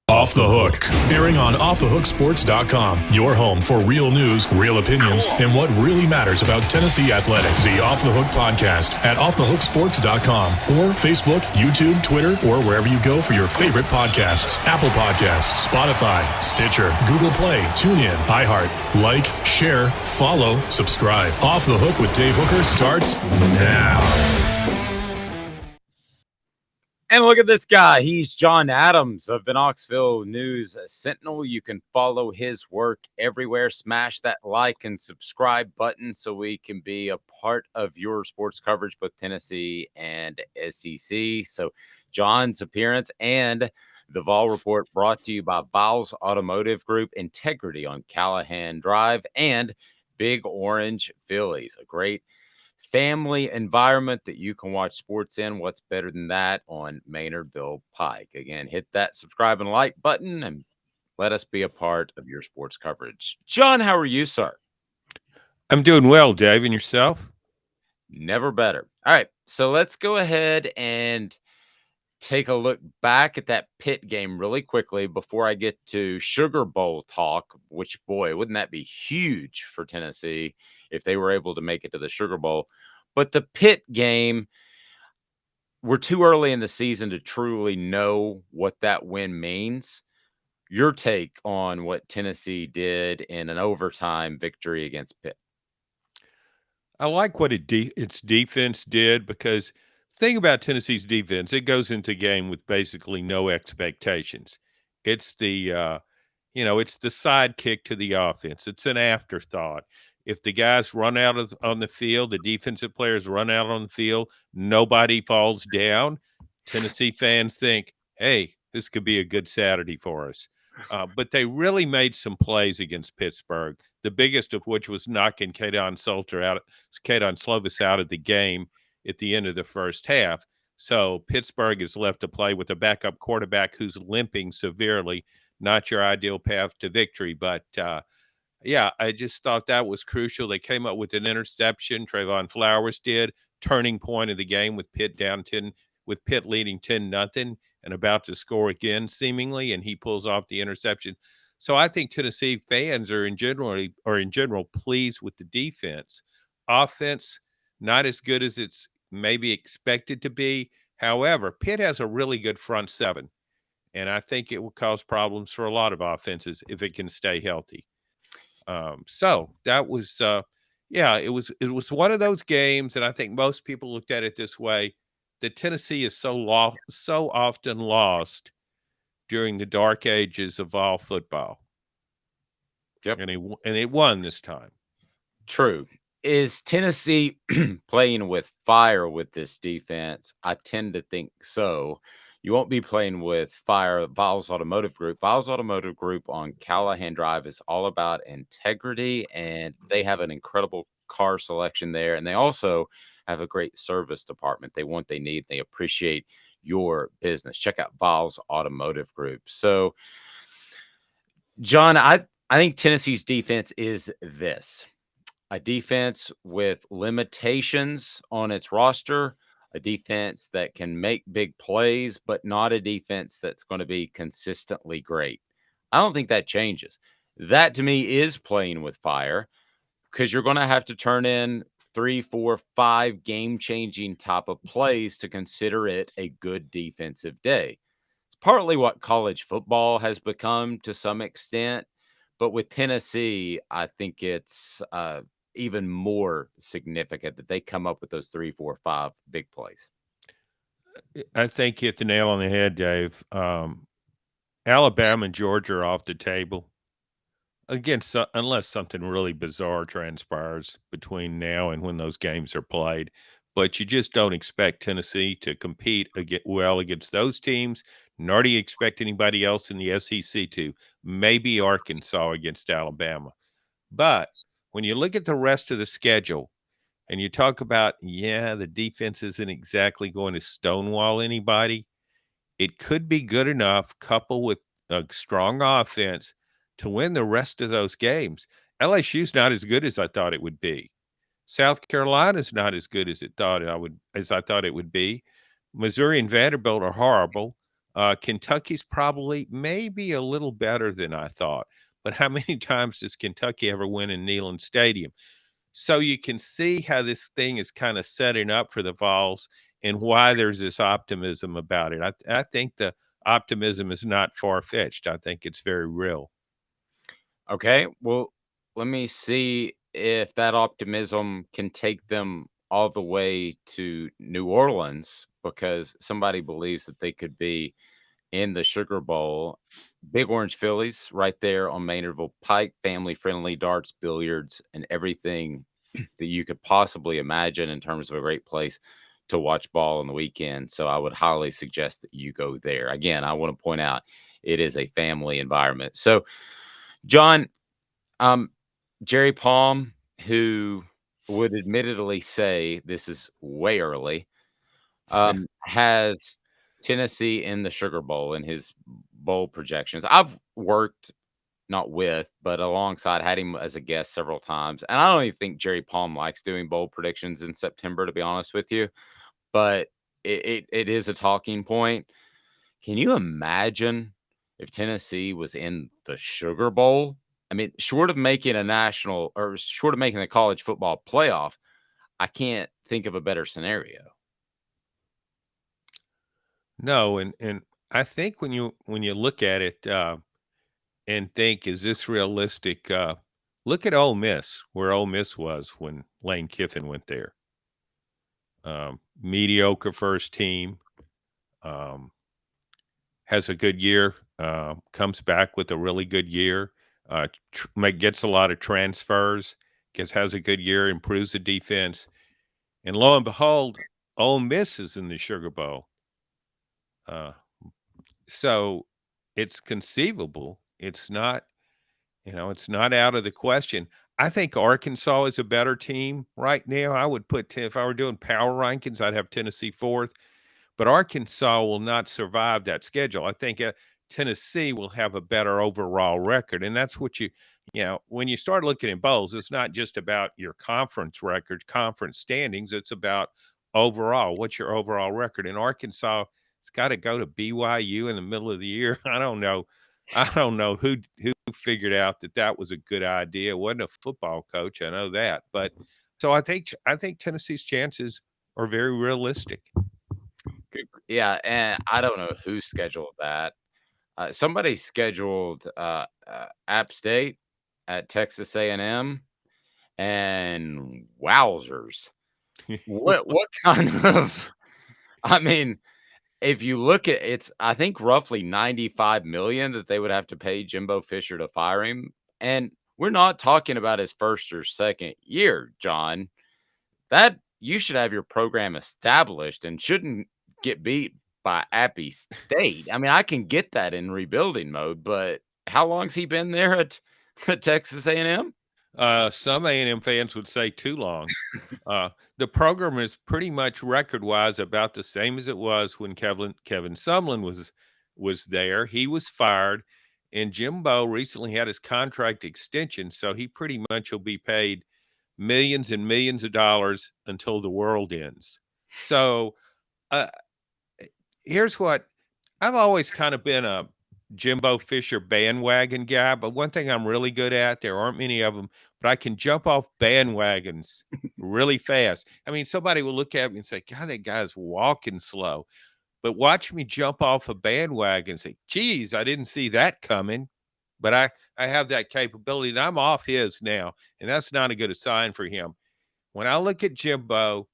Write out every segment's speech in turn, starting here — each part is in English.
Off the Hook, airing on offthehooksports.com. Your home for real news, real opinions, and what really matters about Tennessee athletics. The Off the Hook podcast at offthehooksports.com or Facebook, YouTube, Twitter, or wherever you go for your favorite podcasts. Apple Podcasts, Spotify, Stitcher, Google Play, TuneIn, iHeart. Like, share, follow, subscribe. Off the Hook with Dave Hooker starts now. And look at this guy. He's John Adams of the Knoxville News Sentinel. You can follow his work everywhere. Smash that like and subscribe button so we can be a part of your sports coverage, both Tennessee and SEC. So John's appearance and the Vol Report brought to you by Bowles Automotive Group, Integrity on Callahan Drive, and Big Orange Phillies. A great family environment that you can watch sports in. What's better than that on Maynardville Pike? Again, hit that subscribe and like button and let us be a part of your sports coverage. John, how are you, sir? I'm doing well, Dave. And yourself? Never better. All right, so let's go ahead and take a look back at that Pitt game really quickly before I get to Sugar Bowl talk, which, boy, wouldn't that be huge for Tennessee if they were able to make it to the Sugar Bowl. But the Pitt game, we're too early in the season to truly know what that win means. Your take on what Tennessee did in an overtime victory against Pitt? I like what its defense did because the thing about Tennessee's defense, it goes into game with basically no expectations. It's it's the sidekick to the offense. It's an afterthought. If the guys run out on the field, the defensive players run out on the field, nobody falls down. Tennessee fans think, hey, this could be a good Saturday for us. But they really made some plays against Pittsburgh, the biggest of which was knocking Kaidon Slovis out of the game at the end of the first half. So Pittsburgh is left to play with a backup quarterback who's limping severely. Not your ideal path to victory, but I just thought that was crucial. They came up with an interception. Trayvon Flowers did, turning point of the game with Pitt down 10, with Pitt leading 10-0 and about to score again, seemingly, and he pulls off the interception. So I think Tennessee fans are in general pleased with the defense. Offense, not as good as it's maybe expected to be. However, Pitt has a really good front seven, and I think it will cause problems for a lot of offenses if it can stay healthy. So that was, it was one of those games, and I think most people looked at it this way: that Tennessee is so often lost during the dark ages of all football. Yep, and it won this time. True. Is Tennessee playing with fire with this defense? I tend to think so. You won't be playing with fire at Viles Automotive Group. Viles Automotive Group on Callahan Drive is all about integrity, and they have an incredible car selection there. And they also have a great service department. They want, they need, they appreciate your business. Check out Viles Automotive Group. So, John, I think Tennessee's defense is this: a defense with limitations on its roster, a defense that can make big plays, but not a defense that's going to be consistently great. I don't think that changes. That to me is playing with fire, because you're going to have to turn in 3, 4, 5 game-changing type of plays to consider it a good defensive day. It's partly what college football has become to some extent, but with Tennessee, I think it's even more significant that they come up with those 3, 4, 5 big plays. I think you hit the nail on the head, Dave. Alabama and Georgia are off the table. Again, unless something really bizarre transpires between now and when those games are played. But you just don't expect Tennessee to compete well against those teams, nor do you expect anybody else in the SEC to. Maybe Arkansas against Alabama. But when you look at the rest of the schedule and you talk about, the defense isn't exactly going to stonewall anybody, it could be good enough, coupled with a strong offense, to win the rest of those games. LSU's not as good as I thought it would be. South Carolina's not as good as I thought it would be. Missouri and Vanderbilt are horrible. Kentucky's probably maybe a little better than I thought. But how many times does Kentucky ever win in Neyland Stadium? So you can see how this thing is kind of setting up for the Vols and why there's this optimism about it. I think the optimism is not far-fetched. I think it's very real. Okay, well, let me see if that optimism can take them all the way to New Orleans because somebody believes that they could be in the Sugar Bowl. Big Orange Phillies right there on Maynardville Pike, family friendly darts, billiards, and everything that you could possibly imagine in terms of a great place to watch ball on the weekend. So I would highly suggest that you go there. Again, I want to point out it is a family environment. So, John, um, Jerry Palm, who would admittedly say this is way early, has Tennessee in the Sugar Bowl in his bowl projections. I've worked not with, but alongside, had him as a guest several times. And I don't even think Jerry Palm likes doing bowl predictions in September, to be honest with you. But it is a talking point. Can you imagine if Tennessee was in the Sugar Bowl? I mean, short of making a national or short of making the college football playoff, I can't think of a better scenario. No, and I think when you look at it and think, is this realistic? Look at Ole Miss, where Ole Miss was when Lane Kiffin went there. Mediocre first team, um, has a good year, comes back with a really good year, gets a lot of transfers, has a good year, improves the defense, and lo and behold, Ole Miss is in the Sugar Bowl. So it's conceivable. It's not, it's not out of the question. I think Arkansas is a better team right now. I would put, if I were doing power rankings, I'd have Tennessee fourth, but Arkansas will not survive that schedule. I think Tennessee will have a better overall record. And that's what when you start looking at bowls, it's not just about your conference records, conference standings. It's about overall. What's your overall record? In Arkansas, it's got to go to BYU in the middle of the year. I don't know. I don't know who figured out that was a good idea. It wasn't a football coach. I know that. But so I think Tennessee's chances are very realistic. Yeah, and I don't know who scheduled that. Somebody scheduled App State at Texas A&M, and wowzers! What kind of? I mean, if you look at it's, I think roughly 95 million that they would have to pay Jimbo Fisher to fire him, and we're not talking about his first or second year, John. That you should have your program established and shouldn't get beat by Appy State. I mean, I can get that in rebuilding mode, but how long's he been there at Texas A&M? Some A&M fans would say too long. The program is pretty much record-wise about the same as it was when Kevin Sumlin was there. He was fired, and Jimbo recently had his contract extension, so he pretty much will be paid millions and millions of dollars until the world ends. So, uh, here's what I've always kind of been a Jimbo Fisher bandwagon guy, but one thing I'm really good at, there aren't many of them, but I can jump off bandwagons really fast. I mean, somebody will look at me and say, God, that guy's walking slow. But watch me jump off a bandwagon and say, geez, I didn't see that coming. But I have that capability, and I'm off his now, and that's not a good sign for him. When I look at Jimbo,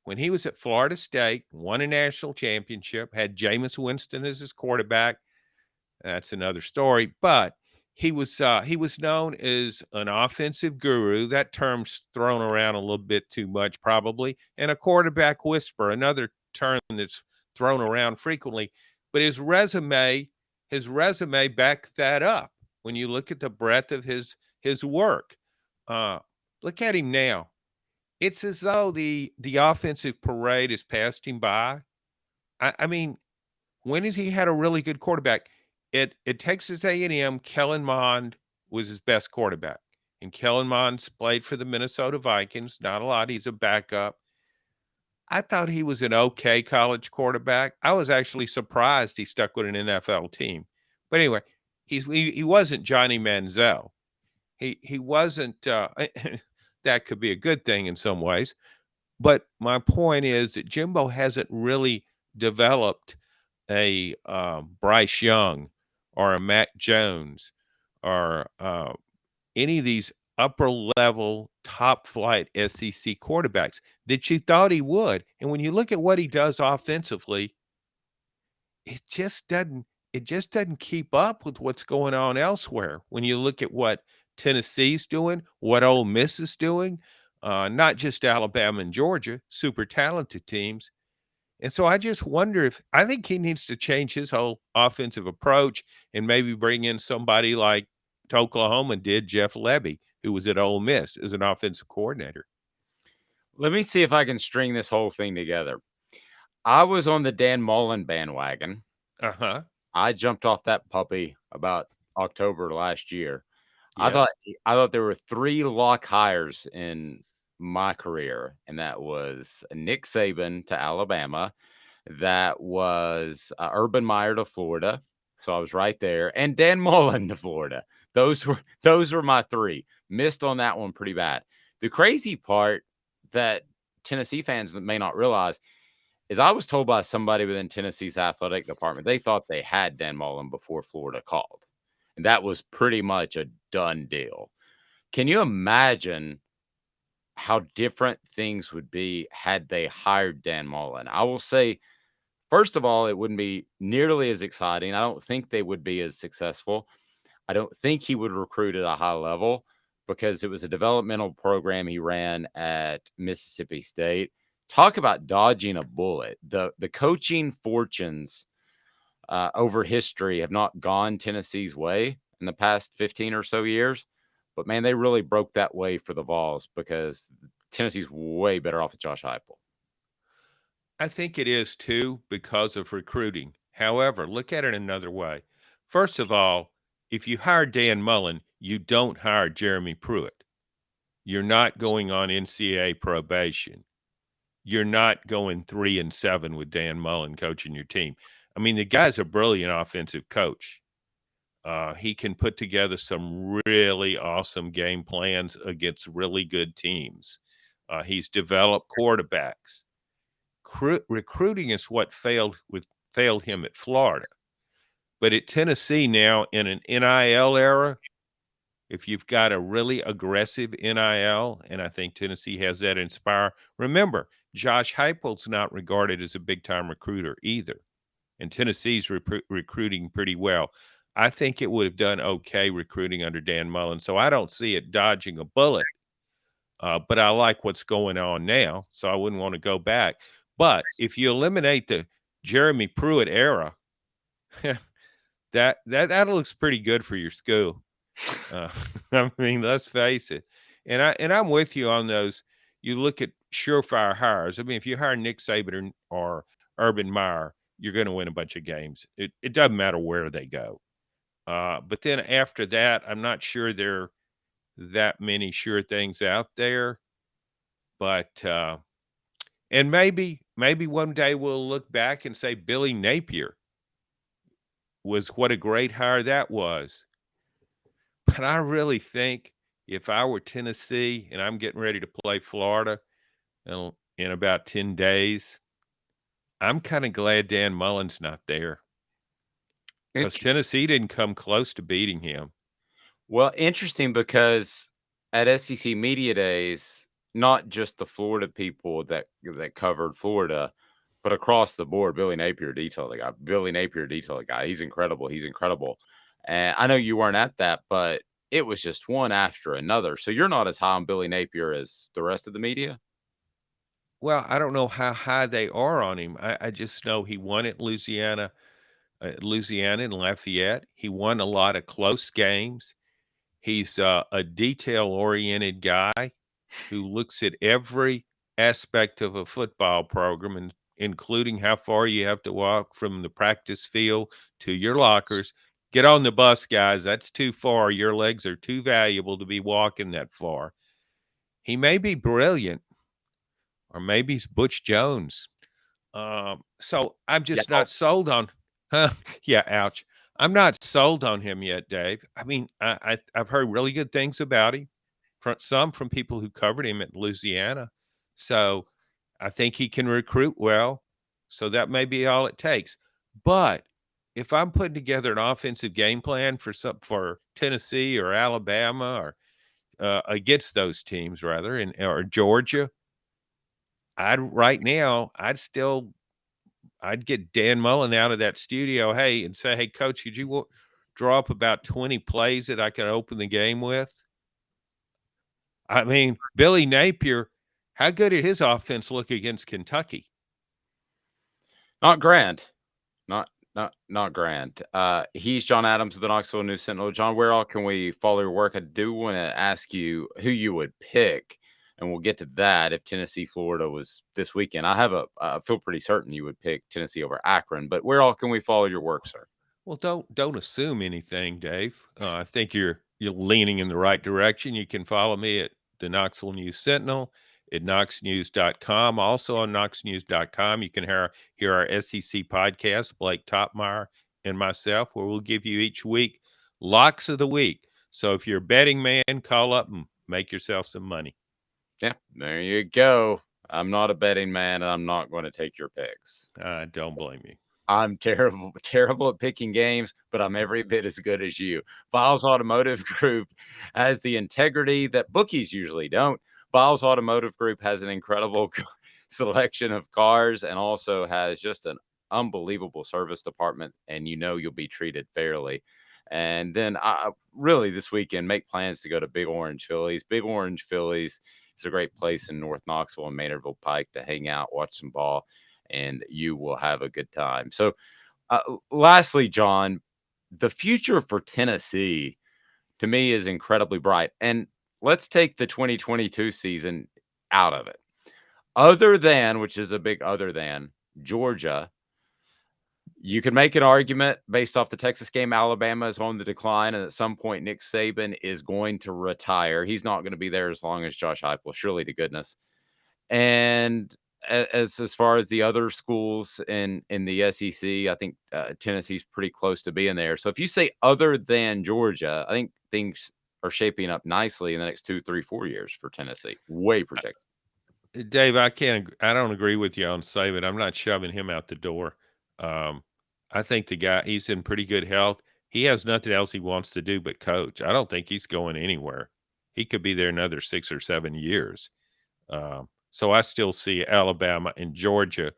when he was at Florida State, won a national championship, had Jameis Winston as his quarterback. That's another story. But he was known as an offensive guru. That term's thrown around a little bit too much, probably, and a quarterback whisperer, another term that's thrown around frequently. But his resume backed that up. When you look at the breadth of his work, look at him now. It's as though the offensive parade has passed him by. I mean, when has he had a really good quarterback? At Texas A&M, Kellen Mond was his best quarterback, and Kellen Mond's played for the Minnesota Vikings. Not a lot. He's a backup. I thought he was an okay college quarterback. I was actually surprised he stuck with an NFL team. But anyway, he wasn't Johnny Manziel. He wasn't that could be a good thing in some ways. But my point is that Jimbo hasn't really developed a Bryce Young or a Mac Jones or any of these upper level, top flight SEC quarterbacks that you thought he would. And when you look at what he does offensively, it just doesn't keep up with what's going on elsewhere. When you look at what Tennessee's doing, what Ole Miss is doing, not just Alabama and Georgia, super talented teams. And so I just wonder if I think he needs to change his whole offensive approach and maybe bring in somebody like Oklahoma did, Jeff Lebby, who was at Ole Miss as an offensive coordinator. Let me see if I can string this whole thing together. I was on the Dan Mullen bandwagon. Uh-huh. I jumped off that puppy about October last year. Yes. I thought there were 3 lock hires in my career, and that was Nick Saban to Alabama, that was Urban Meyer to Florida, so I was right there, and Dan Mullen to Florida. Those were my 3. Missed on that one pretty bad. The crazy part that Tennessee fans may not realize is I was told by somebody within Tennessee's athletic department, they thought they had Dan Mullen before Florida called. And that was pretty much a done deal. Can you imagine how different things would be had they hired Dan Mullen? I will say, first of all, it wouldn't be nearly as exciting. I don't think they would be as successful. I don't think he would recruit at a high level because it was a developmental program he ran at Mississippi State. Talk about dodging a bullet. The coaching fortunes over history have not gone Tennessee's way in the past 15 or so years. But, man, they really broke that way for the Vols because Tennessee's way better off with Josh Heupel. I think it is too because of recruiting. However, look at it another way. First of all, if you hire Dan Mullen, you don't hire Jeremy Pruitt. You're not going on NCAA probation. You're not going 3-7 with Dan Mullen coaching your team. I mean, the guy's a brilliant offensive coach. He can put together some really awesome game plans against really good teams. He's developed quarterbacks. Recruiting is what failed him at Florida. But at Tennessee now in an NIL era, if you've got a really aggressive NIL, and I think Tennessee has that inspire. Remember, Josh Heupel's not regarded as a big-time recruiter either, and Tennessee's recruiting pretty well. I think it would have done okay recruiting under Dan Mullen, so I don't see it dodging a bullet. But I like what's going on now, so I wouldn't want to go back. But if you eliminate the Jeremy Pruitt era, that looks pretty good for your school. I mean, let's face it. And I'm with you on those. You look at surefire hires. I mean, if you hire Nick Saban or Urban Meyer, you're going to win a bunch of games. It doesn't matter where they go. But then after that, I'm not sure there are that many sure things out there. But and maybe one day we'll look back and say Billy Napier was what a great hire that was. But I really think if I were Tennessee and I'm getting ready to play Florida in about 10 days, I'm kind of glad Dan Mullen's not there because Tennessee didn't come close to beating him. Well, interesting because at SEC Media Days, not just the Florida people that covered Florida, but across the board, Billy Napier detailed the guy. He's incredible. And I know you weren't at that, but it was just one after another. So you're not as high on Billy Napier as the rest of the media? Well, I don't know how high they are on him. I just know he won at Louisiana and Lafayette. He won a lot of close games. He's a detail-oriented guy who looks at every aspect of a football program, and including how far you have to walk from the practice field to your lockers. Get on the bus, guys. That's too far. Your legs are too valuable to be walking that far. He may be brilliant, or maybe it's Butch Jones. So I'm Yeah. just not sold on. Huh? Yeah, ouch. I'm not sold on him yet, Dave. I mean, I've heard really good things about him from people who covered him at Louisiana. So I think he can recruit well. So that may be all it takes. But if I'm putting together an offensive game plan for Tennessee or Alabama or against those teams rather, or Georgia, I'd get Dan Mullen out of that studio, hey, and say, hey, coach, could you draw up about 20 plays that I can open the game with? I mean, Billy Napier, how good did his offense look against Kentucky? Not grand. Not grand. He's John Adams of the Knoxville News Sentinel. John, where all can we follow your work? I do want to ask you who you would pick, and we'll get to that if Tennessee, Florida was this weekend. I feel pretty certain you would pick Tennessee over Akron, but where all can we follow your work, sir? Well, don't assume anything, Dave. I think you're leaning in the right direction. You can follow me at the Knoxville News Sentinel at knoxnews.com. Also on knoxnews.com, you can hear our SEC podcast, Blake Topmeyer and myself, where we'll give you each week locks of the week. So if you're a betting man, call up and make yourself some money. Yeah, there you go. I'm not a betting man, and I'm not going to take your picks. Don't blame you. I'm terrible at picking games, but I'm every bit as good as you. Files Automotive Group has the integrity that bookies usually don't. Files Automotive Group has an incredible selection of cars and also has just an unbelievable service department, and you'll be treated fairly. And then I really this weekend make plans to go to Big Orange Phillies. Big Orange Phillies is a great place in North Knoxville and Maynardville Pike to hang out, watch some ball, and you will have a good time. So, lastly, John, the future for Tennessee to me is incredibly bright. And let's take the 2022 season out of it. Other than, which is a big other than, Georgia, you can make an argument based off the Texas game. Alabama is on the decline, and at some point, Nick Saban is going to retire. He's not going to be there as long as Josh Heupel, surely to goodness. And as far as the other schools in the SEC, I think Tennessee's pretty close to being there. So if you say other than Georgia, I think things are shaping up nicely in the next 2, 3, 4 years for Tennessee. Way projected. Dave, I don't agree with you on Saban. I'm not shoving him out the door. I think the guy, he's in pretty good health. He has nothing else he wants to do but coach. I don't think he's going anywhere. He could be there another 6 or 7 years. So I still see Alabama and Georgia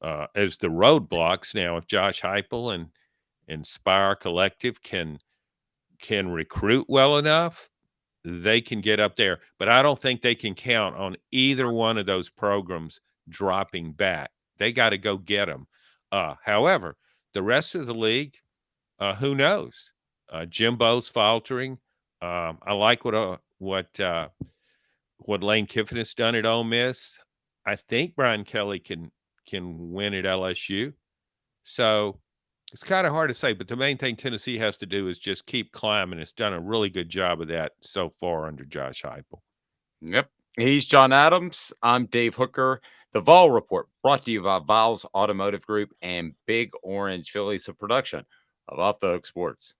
as the roadblocks. Now, if Josh Heupel and Spire Collective can recruit well enough, they can get up there. But I don't think they can count on either one of those programs dropping back. They got to go get them. However, the rest of the league, who knows? Jimbo's faltering. I like what Lane Kiffin has done at Ole Miss. I think Brian Kelly can win at LSU. So it's kind of hard to say, but the main thing Tennessee has to do is just keep climbing. It's done a really good job of that so far under Josh Heupel. Yep. He's John Adams. I'm Dave Hooker. The Vol Report brought to you by Viles Automotive Group and Big Orange Phillies, a production of Off the Hook Sports.